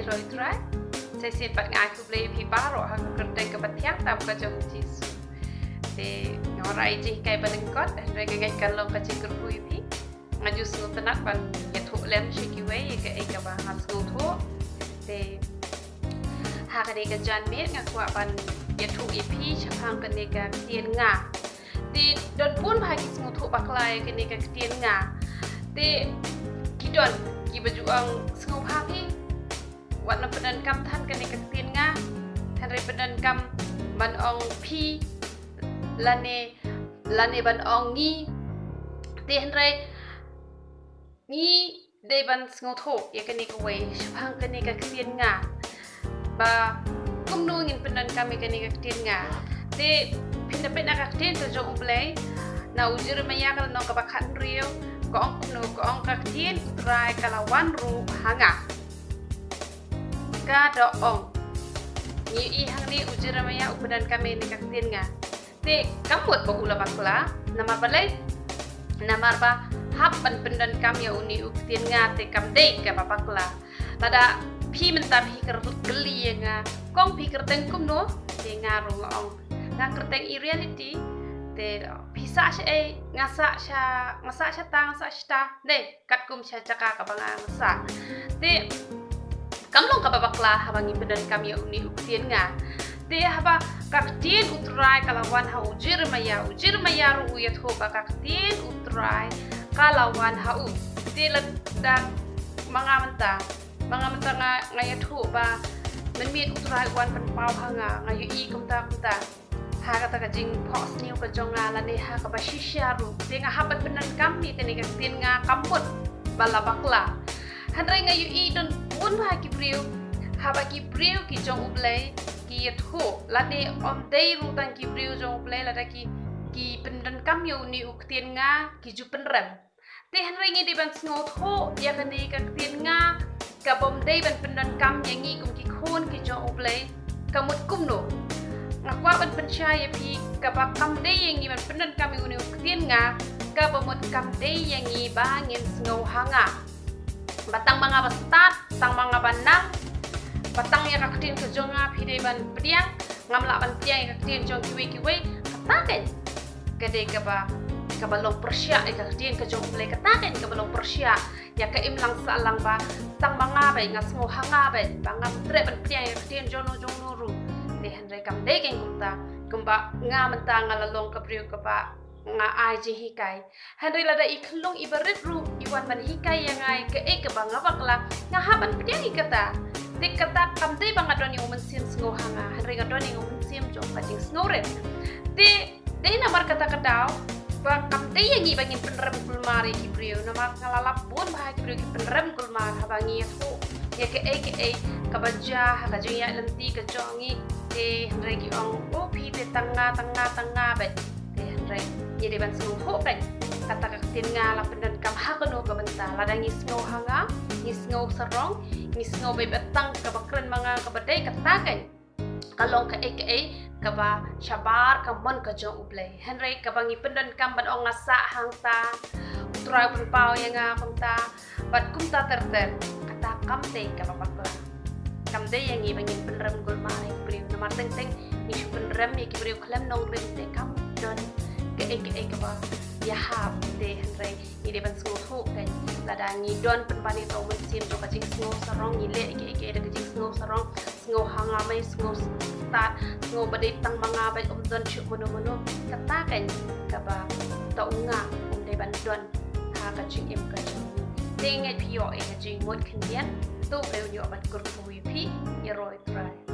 rồi try sẽ xin bạn ngài cũng lấy phi bá rồi hàng cần đây cái bát thiang tam cái trong Giêsu thì ngorai ji kai ban kot rồi cái kan long cái chỉ cứ vui phi ngaju snu tenak ban ya thu lem shiki way cái ba has go thu thì ha cái cái jan met ngakwa ban ya thu ipi chapang cái tiền nga thì don pun bagi snu thu baklai cái tiền nga thì kidon ki berjuang snu pagi warna pedan kam than cái tiền nga than re pedan kam ban ong pi lane ban ong ngi thì han re ni day ban snu thu ya cái way chapang cái tiền nga ba kumnu ngin pedan kami cái tiền nga thì pinapit nakaktin sa jong ublay na ujir maya kala nong kabakan rio koong kumnu koong kaktin utray kalawan ru hanga ka doong ni ihang ni ujir maya upadan kami ni kaktin nga ti kamut ba ula bakla namar balay namar ba hapan pendan kami uni uktin nga ti kamday ka bakla tada pi mentar hikar geli nga kong pikir teng kumnu ti nga ru ngong nga kerteng i reality te bisa ngasa sha ta ne kat kum sha caka ka banga ngasa te kamlong ka babakla habangi bedan kami uni uktien nga te haba kaktien utrai kalawan ha ujir maya ru yat ho ba kaktien utrai kalawan ha u te ladda mga menta nga ngayat ho ba menmit utrai wan penpau hanga ngayu i kumta ha kata kajing pos niu ka jonga la ne ha ka bashisha ru tenga habat benan kami teni ka tin nga kamput bala bakla handrai nga yu i don pun ha ki priu ha ba ki priu ki jong ublay ki yatho la ne om dei ru tan ki priu jong ublay la da ki pendan kam yu ni uktin nga ki ju penrem te handrai ngi di ban sngot ho ya ka ne ka tin nga ka bom dei ban pendan kam yangi kum ki khon ki jong ublay kamut kum no ngakwa ban percaya pi kabak kam day yang iban penan kami uni uktin nga kabamot kam day yang ibangin snow hanga batang mga bastat tang mga banang batang ya kaktin ke jonga pi day ban pediang ngamla ban pediang ya kaktin jong kiwi kataken kade kabalong persya ya kaktin ke jong play kataken kabalong persya ya ka imlang sa lang ba tang mga bay nga snow hanga bay bangam tre ban pediang ya kaktin jong nuru handrai kam degeng kumba nga menta ngalalong kapriu kapa nga ai ji hikai handrai lada ikhlung ibarit ru iwan man hikai yang ai ke e banga bakla nga haban pediang ikata dikata kam de banga doni umen sim sngo hanga handrai ga doni umen sim jong kajing snoren de namar kata kadau ba kam de yang ibangin penrem kulmari kipriu namar ngalalap pun bah kipriu ki penrem kulmar habangi tu ya ke kabaja kajing ya lenti kejongi te handrai ki ong o pi te tanga bet te handrai ye de ban snu ho bet kata kaktin nga la pendan kam ha kono ka benta ladang isngo hanga isngo sarong isngo be betang ka bakren manga ka badai katakan kalong ka ka ba shabar ka mon ka jong ublay handrai ka bangi pendan kam ban ong ngasa hangta utrai pun pau yang nga kumta bat kumta terter kata kam te ka babakla kam de yang ibangin penrem gulmai priu namar teng ni penrem ni ki priu klam nong rim te kam don ke ba ya hab de handrai ni de ban snu thu kan ladangi don penpani to men sim to kajing snu sarong ni le ke de kajing snu sarong snu hanga mai snu start snu badai tang manga bai don chu mono kata kan ka ba to nga de ban don ha kajing im kajing tenget pio kajing mod kendian tu priu ni obat kur pi ya roi try